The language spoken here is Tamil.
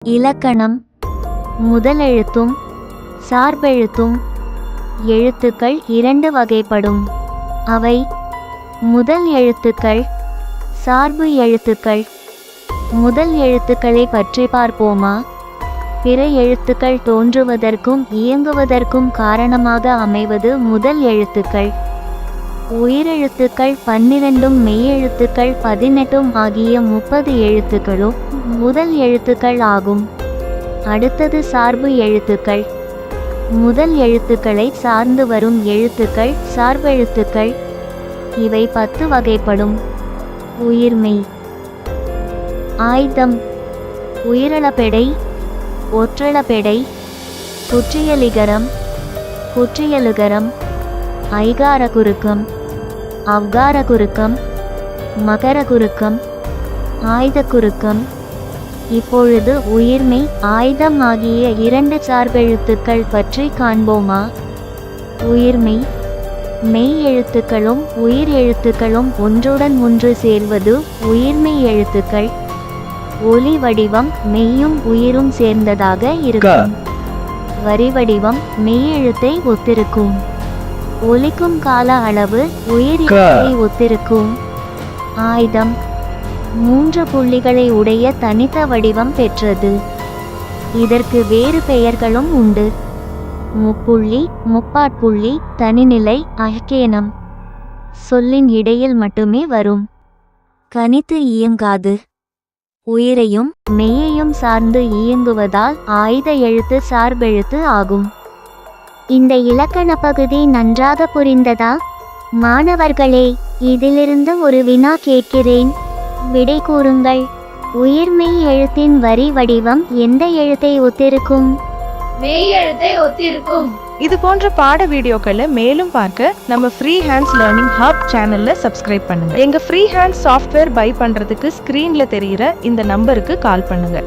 இலக்கணம். முதலெழுத்தும் சார்பெழுத்தும் எழுத்துக்கள் இரண்டு வகைப்படும். அவை முதல் எழுத்துக்கள், சார்பு எழுத்துக்கள். முதல் எழுத்துக்களை பற்றி பார்ப்போமா? பிற எழுத்துக்கள் தோன்றுவதற்கும் இயங்குவதற்கும் காரணமாக அமைவது முதல் எழுத்துக்கள். உயிரெழுத்துக்கள் 12 மெய்யெழுத்துக்கள் 18 ஆகிய 30 எழுத்துக்களும் முதல் எழுத்துக்கள் ஆகும். அடுத்தது சார்பு எழுத்துக்கள். முதல் எழுத்துக்களை சார்ந்து வரும் எழுத்துக்கள் சார்பெழுத்துக்கள். இவை 10 வகைப்படும். உயிர்மெய். ஆய்தம், உயிரளபெடை, ஒற்றளபெடை, குற்றியலிகரம், குற்றியலுகரம், ஐகார குறுக்கம், அவ்கார குறுக்கம், மகர குறுக்கம், ஆய்த குறுக்கம். இப்பொழுது உயிர்மெய், ஆய்தம் ஆகிய 2 சார்பெழுத்துக்கள் பற்றி காண்போமா? உயிர்மெய். மெய் எழுத்துக்களும் உயிர் எழுத்துக்களும் ஒன்றுடன் ஒன்று சேர்வது உயிர்மெய் எழுத்துக்கள். ஒலி வடிவம் மெய்யும் உயிரும் சேர்ந்ததாக இருக்கும். வரி வடிவம் மெய்யெழுத்தை ஒத்திருக்கும். ஒலிக்கும் கால அளவு உயிர் எழுத்தை ஒத்திருக்கும். ஆய்தம் 3 புள்ளிகளை உடைய தனித்த வடிவம் பெற்றது. இதற்கு வேறு பெயர்களும் உண்டு. முப்புள்ளி, முப்பாட்புள்ளி, தனிநிலை, அயக்கேனம். சொல்லின் இடையில் மட்டுமே வரும். கனித்து இயங்காது. உயிரையும் மெய்யையும் சார்ந்து இயங்குவதால் ஆய்த எழுத்து சார்பெழுத்து ஆகும். இந்த இலக்கண பகுதி நன்றாக புரிந்ததா? மாணவர்களே, இதிலிருந்து ஒரு வினா கேட்கிறேன். விடை கூறுங்கள். உயிர்மெய் எழுத்தின் வரி வடிவம் எந்த எழுத்தை ஒத்திருக்கும்? மெய் எழுத்தை ஒத்திருக்கும். இது போன்ற பாட வீடியோக்களை மேலும் பார்க்க நம்ம ஃப்ரீ ஹேண்ட்ஸ் லேர்னிங் ஹப் சேனல்ல சப்ஸ்கிரைப் பண்ணுங்க. எங்க ஃப்ரீ ஹேண்ட்ஸ் சாஃப்ட்வேர் பை பண்றதுக்கு ஸ்கிரீன்ல தெரியுற இந்த நம்பருக்கு கால் பண்ணுங்க.